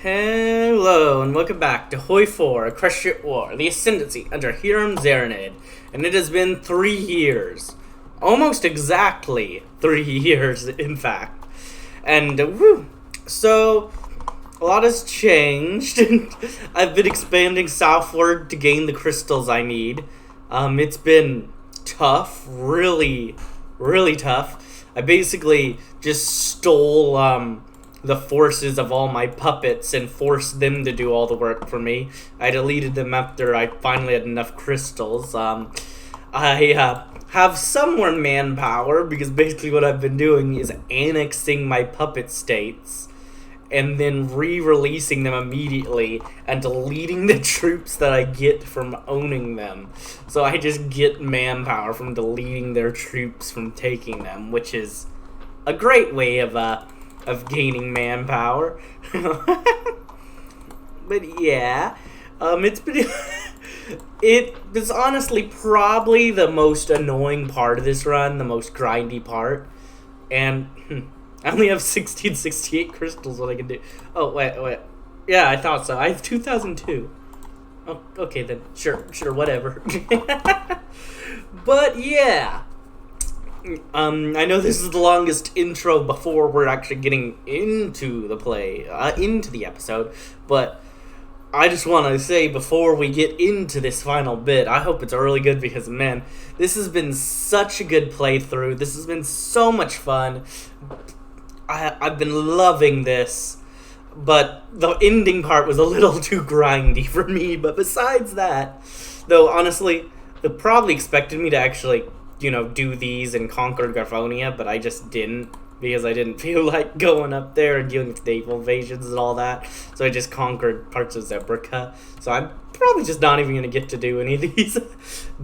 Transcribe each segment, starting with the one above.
Hello, and welcome back to Hoi 4, Equestria War, the Ascendancy under Hiram Zaranid. And it has been 3 years. Almost exactly 3 years, in fact. And, so, a lot has changed. I've been expanding southward to gain the crystals I need. It's been tough, really tough. I basically just stole, the forces of all my puppets and forced them to do all the work for me. I deleted them after I finally had enough crystals. I have some more manpower because basically what I've been doing is annexing my puppet states and then re-releasing them immediately and deleting the troops that I get from owning them. So I just get manpower from deleting their troops from taking them, which is a great way of gaining manpower. But yeah, it's been it was honestly probably the most annoying part of this run, the most grindy part, and I only have 1668 crystals. What I can do? Oh wait, yeah, I thought so. I have 2002. Oh, okay then, sure, whatever. But yeah. I know this is the longest intro before we're actually getting into the into the episode, but I just want to say before we get into this final bit, I hope it's really good because, man, this has been such a good playthrough. This has been so much fun. I've been loving this, but the ending part was a little too grindy for me, but besides that, though, honestly, they probably expected me to actually do these and conquer Garphonia, but I just didn't, because I didn't feel like going up there and dealing with naval invasions and all that, so I just conquered parts of Zebrica, so I'm probably just not even going to get to do any of these.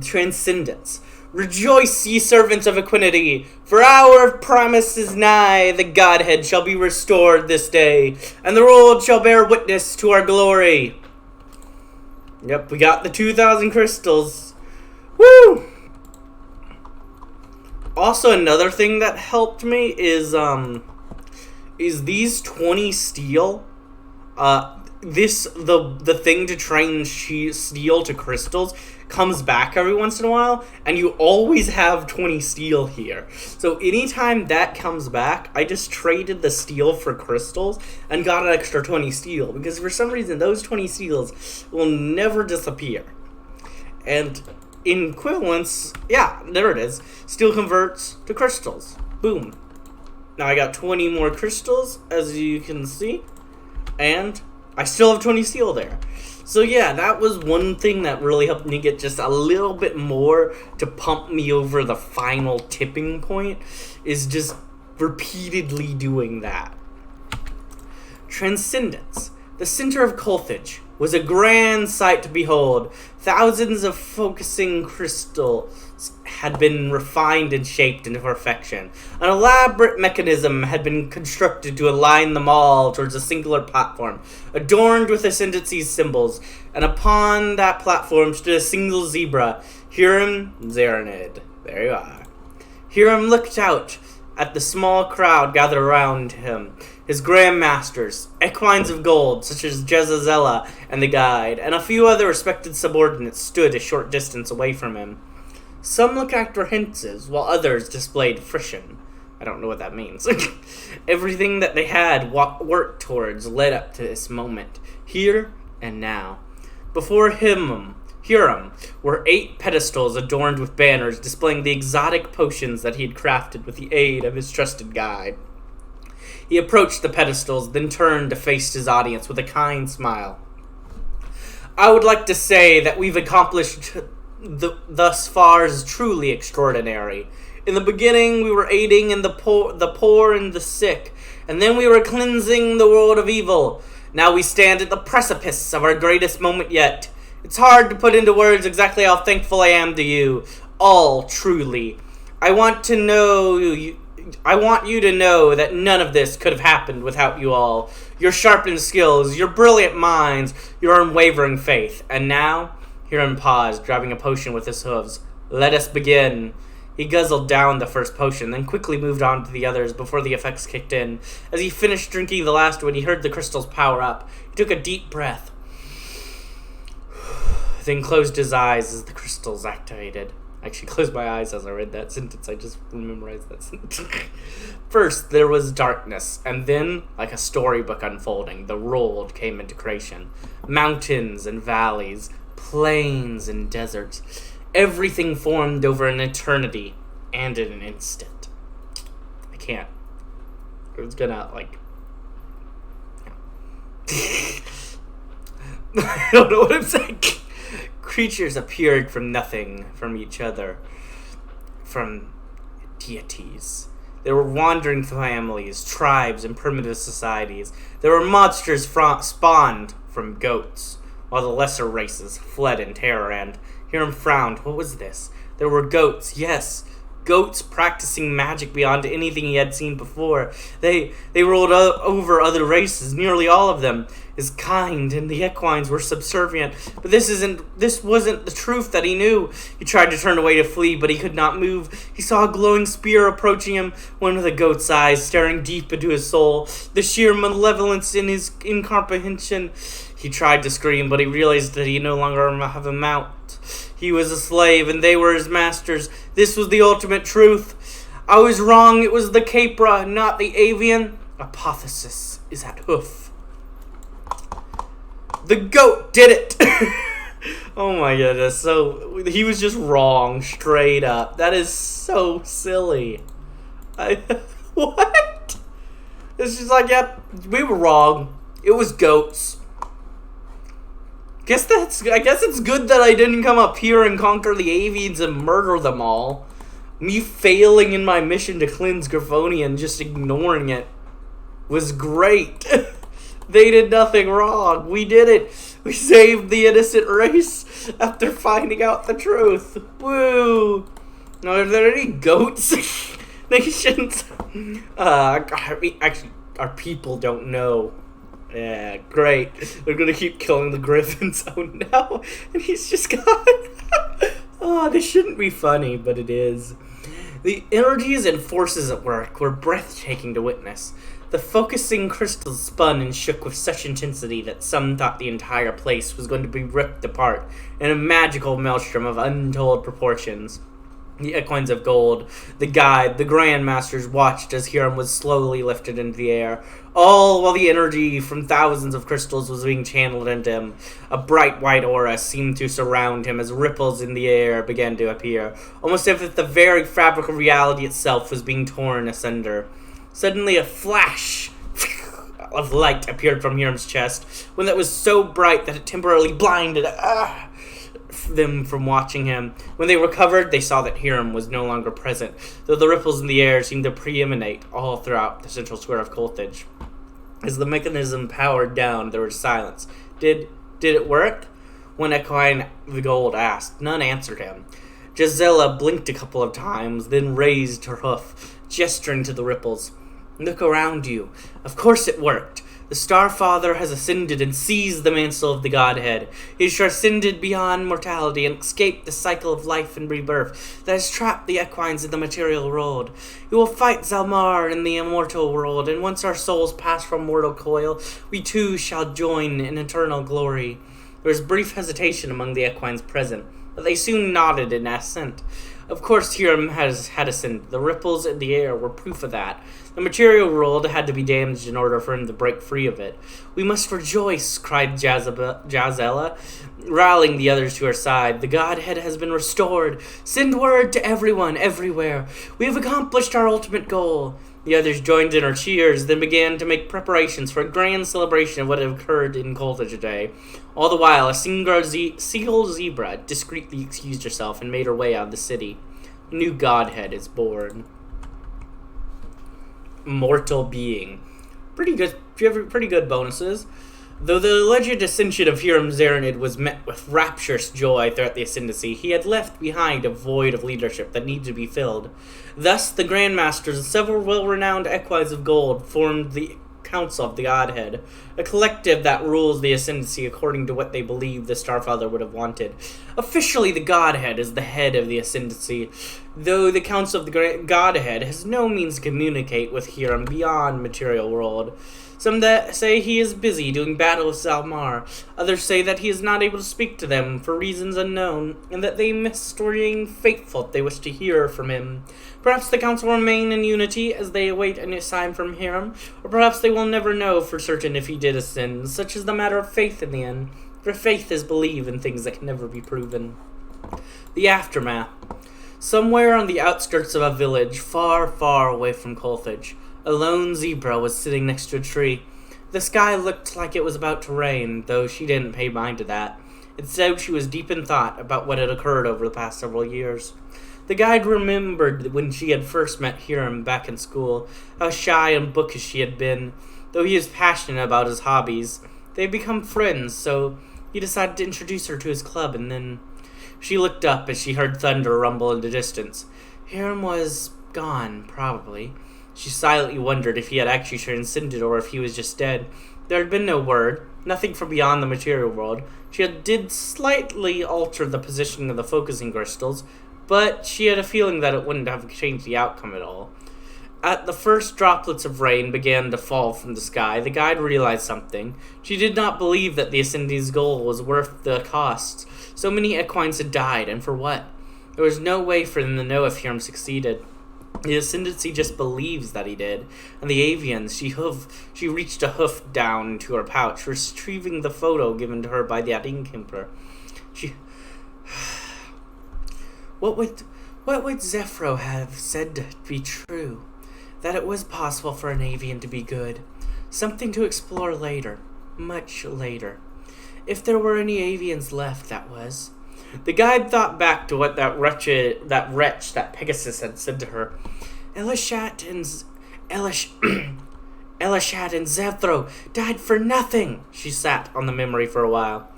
Transcendence. Rejoice, ye servants of Equinity, for our promise is nigh, the Godhead shall be restored this day, and the world shall bear witness to our glory. Yep, we got the 2,000 crystals. Woo! Also, another thing that helped me is these 20 steel. The thing to train steel to crystals comes back every once in a while, and you always have 20 steel here. So anytime that comes back, I just traded the steel for crystals and got an extra 20 steel, because for some reason those 20 steels will never disappear. And in equivalence, yeah, there it is. Steel converts to crystals. Boom. Now I got 20 more crystals, as you can see. And I still have 20 steel there. So yeah, that was one thing that really helped me get just a little bit more to pump me over the final tipping point, is just repeatedly doing that. Transcendence. The center of Colthage was a grand sight to behold. Thousands of focusing crystals had been refined and shaped into perfection. An elaborate mechanism had been constructed to align them all towards a singular platform, adorned with Ascendancy's symbols, and upon that platform stood a single zebra, Hiram Zaranid. There you are. Hiram looked out at the small crowd gathered around him. His grandmasters, equines of gold, such as Jezazela and the guide, and a few other respected subordinates stood a short distance away from him. Some looked apprehensive, while others displayed friction. I don't know what that means. Everything that they had worked towards led up to this moment, here and now. Before Hiram were 8 pedestals adorned with banners displaying the exotic potions that he had crafted with the aid of his trusted guide. He approached the pedestals, then turned to face his audience with a kind smile. I would like to say that we've accomplished thus far is truly extraordinary. In the beginning, we were aiding in the poor and the sick, and then we were cleansing the world of evil. Now we stand at the precipice of our greatest moment yet. It's hard to put into words exactly how thankful I am to you, all truly. I want you to know that none of this could have happened without you all. Your sharpened skills, your brilliant minds, your unwavering faith. And now, Hiram paused, driving a potion with his hooves. Let us begin. He guzzled down the first potion, then quickly moved on to the others before the effects kicked in. As he finished drinking the last one, he heard the crystals power up. He took a deep breath, then closed his eyes as the crystals activated. I actually closed my eyes as I read that sentence. I just memorized that sentence. First, there was darkness, and then, like a storybook unfolding, the world came into creation. Mountains and valleys, plains and deserts. Everything formed over an eternity and in an instant. I can't. It was gonna, I don't know what I'm saying. Creatures appeared from nothing, from each other, from deities. There were wandering families, tribes, and primitive societies. There were monsters spawned from goats, while the lesser races fled in terror and... Hiram frowned. What was this? There were goats, yes. Goats practicing magic beyond anything he had seen before. They ruled over other races, nearly all of them. His kind and the equines were subservient, but this wasn't the truth that he knew. He tried to turn away to flee, but he could not move. He saw a glowing spear approaching him, one with a goat's eyes staring deep into his soul. The sheer malevolence in his incomprehension. He tried to scream, but he realized that he no longer have a mount. He was a slave, and they were his masters. This was the ultimate truth. I was wrong. It was the Capra, not the avian. Apotheosis is at hoof. The goat did it! Oh my goodness. So, he was just wrong, straight up. That is so silly. What? It's just like, yep, we were wrong. It was goats. I guess it's good that I didn't come up here and conquer the avians and murder them all. Me failing in my mission to cleanse Griffonia and just ignoring it was great. They did nothing wrong. We did it. We saved the innocent race after finding out the truth. Woo! Now, are there any goats nations? Actually, our people don't know. Yeah, great. They're gonna keep killing the griffins. Oh no. And he's just gone. Oh, this shouldn't be funny, but it is. The energies and forces at work were breathtaking to witness. The focusing crystals spun and shook with such intensity that some thought the entire place was going to be ripped apart in a magical maelstrom of untold proportions. The equines of gold, the guide, the grandmasters watched as Hiram was slowly lifted into the air, all while the energy from thousands of crystals was being channeled into him. A bright white aura seemed to surround him as ripples in the air began to appear, almost as if the very fabric of reality itself was being torn asunder. Suddenly a flash of light appeared from Hiram's chest, one that was so bright that it temporarily blinded them from watching him. When they recovered, they saw that Hiram was no longer present, though the ripples in the air seemed to preeminate all throughout the central square of Colthage. As the mechanism powered down, there was silence. Did it work? One equine of the gold asked. None answered him. Gisela blinked a couple of times, then raised her hoof, gesturing to the ripples. Look around you. Of course it worked. The Starfather has ascended and seized the mantle of the Godhead. He has transcended beyond mortality and escaped the cycle of life and rebirth that has trapped the equines in the material world. He will fight Zalmar in the immortal world, and once our souls pass from mortal coil, we too shall join in eternal glory. There was brief hesitation among the equines present, but they soon nodded in assent. Of course, Hiram had ascended. The ripples in the air were proof of that. The material world had to be damaged in order for him to break free of it. We must rejoice, cried Jazella, rallying the others to her side. The Godhead has been restored. Send word to everyone, everywhere. We have accomplished our ultimate goal. The others joined in her cheers, then began to make preparations for a grand celebration of what had occurred in Colthage today. All the while, a single zebra discreetly excused herself and made her way out of the city. A new Godhead is born. Mortal being. Pretty good bonuses. Though the alleged ascension of Hiram Zaranid was met with rapturous joy throughout the ascendancy, he had left behind a void of leadership that needed to be filled. Thus, the Grandmasters and several well-renowned equines of gold formed the Council of the Godhead, a collective that rules the Ascendancy according to what they believe the Starfather would have wanted. Officially, the Godhead is the head of the Ascendancy, though the Council of the Godhead has no means to communicate with Hiram beyond material world. Some that say he is busy doing battle with Zalmar. Others say that he is not able to speak to them for reasons unknown, and that they must remain faithful if they wish to hear from him. Perhaps the council will remain in unity as they await a sign from Hiram, or perhaps they will never know for certain if he did ascend. Such is the matter of faith in the end, for faith is belief in things that can never be proven. The aftermath. Somewhere on the outskirts of a village, far, far away from Colthage, a lone zebra was sitting next to a tree. The sky looked like it was about to rain, though she didn't pay mind to that. Instead, she was deep in thought about what had occurred over the past several years. The guide remembered when she had first met Hiram back in school, how shy and bookish she had been, though he was passionate about his hobbies. They had become friends, so he decided to introduce her to his club, and then she looked up as she heard thunder rumble in the distance. Hiram was gone, probably. She silently wondered if he had actually transcended or if he was just dead. There had been no word, nothing from beyond the material world. She did slightly alter the positioning of the focusing crystals, but she had a feeling that it wouldn't have changed the outcome at all. At the first droplets of rain began to fall from the sky, the guide realized something. She did not believe that the Ascendancy's goal was worth the costs. So many equines had died, and for what? There was no way for them to know if Hiram succeeded. The Ascendancy just believes that he did. And the avians, she reached a hoof down into her pouch, retrieving the photo given to her by the innkeeper. What would Zephyro have said to be true? That it was possible for an avian to be good. Something to explore later. Much later. If there were any avians left, that was. The guide thought back to what that wretch that Pegasus had said to her. Elishat and Zethro died for nothing. She sat on the memory for a while.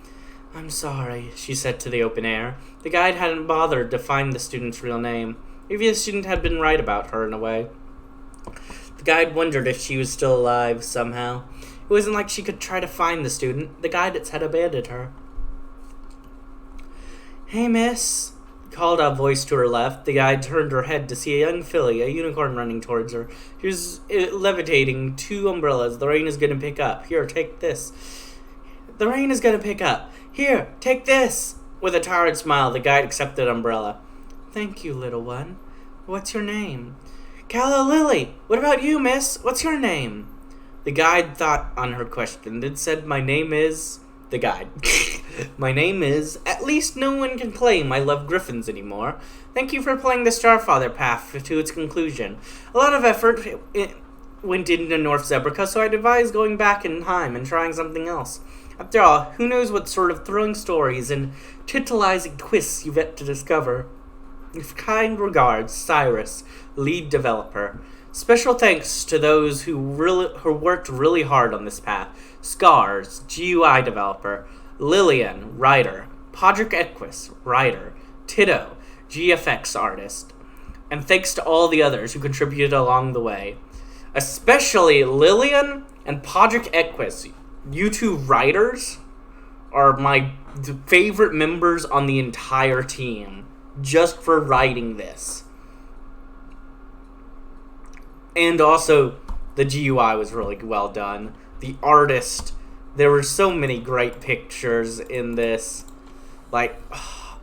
I'm sorry, she said to the open air. The guide hadn't bothered to find the student's real name. Maybe the student had been right about her in a way. The guide wondered if she was still alive somehow. It wasn't like she could try to find the student. The guidance had abandoned her. Hey, miss, called a voice to her left. The guide turned her head to see a young filly, a unicorn, running towards her. She was levitating 2 umbrellas. The rain is going to pick up. Here, take this. The rain is going to pick up. Here, take this. With a tired smile, the guide accepted the umbrella. Thank you, little one. What's your name? Calla Lily. What about you, miss? What's your name? The guide thought on her question, then said, my name is... The guide. My name is... At least no one can claim I love griffins anymore. Thank you for playing the Starfather path to its conclusion. A lot of effort went into North Zebrica, so I'd advise going back in time and trying something else. After all, who knows what sort of thrilling stories and tantalizing twists you've yet to discover. With kind regards, Cyrus, lead developer. Special thanks to those who worked really hard on this path. Scars, GUI developer. Lillian, writer. Podrick Equus, writer. Tito, GFX artist. And thanks to all the others who contributed along the way. Especially Lillian and Podrick Equus. You two writers are my favorite members on the entire team. Just for writing this. And also, the GUI was really well done. The artist, there were so many great pictures in this. Like,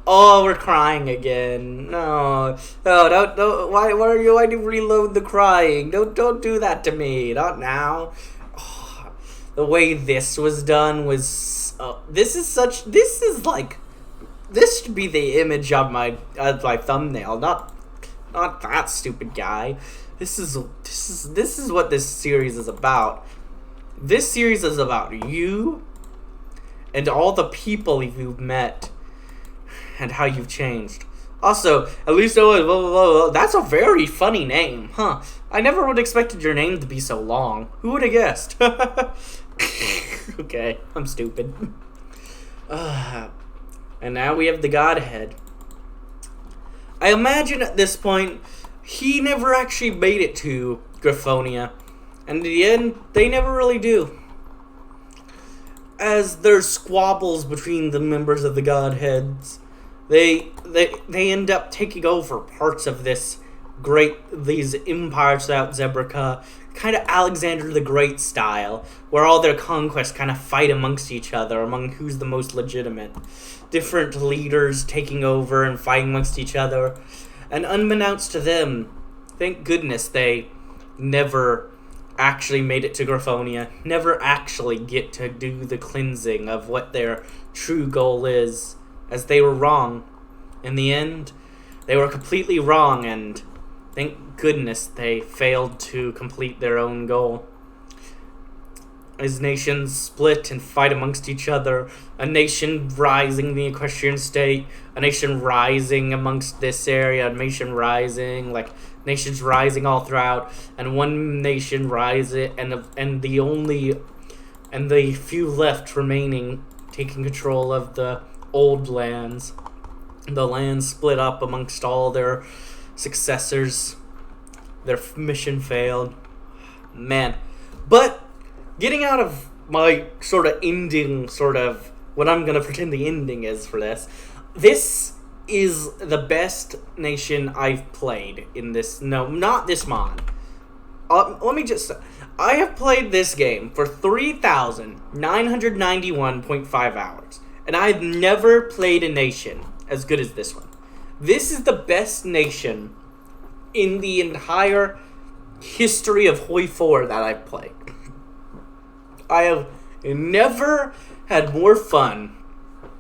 oh, we're crying again. No, don't. Why do you reload the crying? Don't do that to me. Not now. Oh, the way this was done was, this should be the image of my thumbnail. Not that stupid guy. This is what this series is about. This series is about you and all the people you've met and how you've changed. Also, at least that's a very funny name, huh? I never would have expected your name to be so long. Who would have guessed? Okay, I'm stupid. And now we have the Godhead. I imagine at this point, he never actually made it to Griffonia. And in the end, they never really do. As there's squabbles between the members of the Godheads, they end up taking over parts of these empires without Zebrica, kind of Alexander the Great style, where all their conquests kind of fight amongst each other, among who's the most legitimate. Different leaders taking over and fighting amongst each other. And unbeknownst to them, thank goodness they never actually made it to Graphonia, never actually get to do the cleansing of what their true goal is, as they were wrong. In the end, they were completely wrong, and thank goodness they failed to complete their own goal. As nations split and fight amongst each other, a nation rising in the Equestrian state, a nation rising amongst this area, a nation rising, nations rising all throughout, and one nation rising, and the few left remaining taking control of the old lands. The lands split up amongst all their successors. Their mission failed. Man. But getting out of my sort of ending, what I'm going to pretend the ending is for this, this is the best nation I've played in this. No, not this mod. Let me just say, I have played this game for 3,991.5 hours, and I've never played a nation as good as this one. This is the best nation in the entire history of Hoi 4 that I've played. I have never had more fun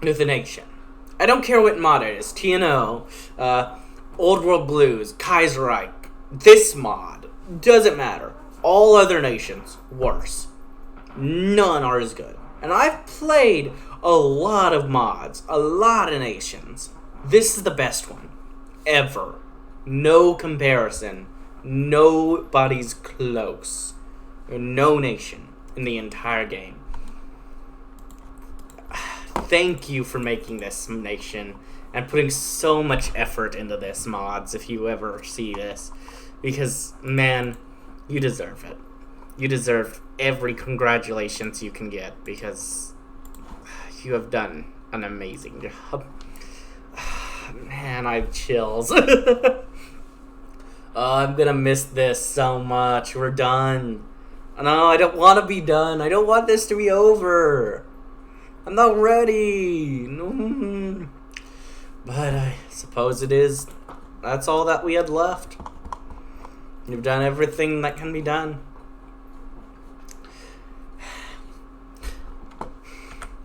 with a nation. I don't care what mod it is. TNO, Old World Blues, Kaiserreich, this mod. Doesn't matter. All other nations, worse. None are as good. And I've played a lot of mods, a lot of nations. This is the best one. Ever. No comparison. Nobody's close. No nation in the entire game. Thank you for making this nation and putting so much effort into this, mods, if you ever see this. Because, man, you deserve it. You deserve every congratulations you can get, because you have done an amazing job. Man, I have chills. I'm gonna miss this so much. We're done. No, I don't want to be done. I don't want this to be over. I'm not ready. No. But I suppose it is. That's all that we had left. You've done everything that can be done.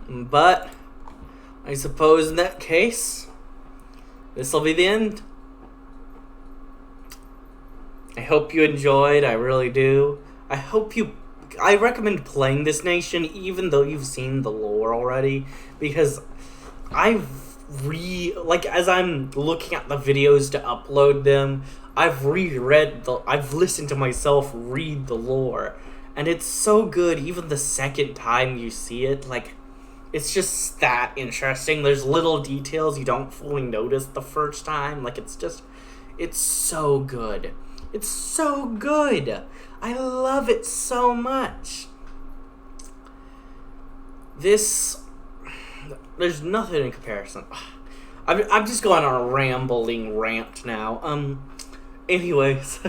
But I suppose in that case, this will be the end. I hope you enjoyed. I really do. I recommend playing this nation even though you've seen the lore already, because as I'm looking at the videos to upload them, I've listened to myself read the lore, and it's so good even the second time you see it. It's just that interesting. There's little details you don't fully notice the first time. It's so good. It's so good. I love it so much. There's nothing in comparison. I'm just going on a rambling rant now. Anyways,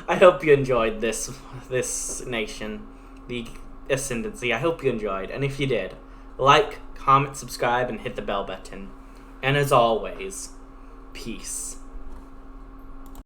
I hope you enjoyed this nation, the Ascendancy. I hope you enjoyed, and if you did, like, comment, subscribe, and hit the bell button. And as always, peace.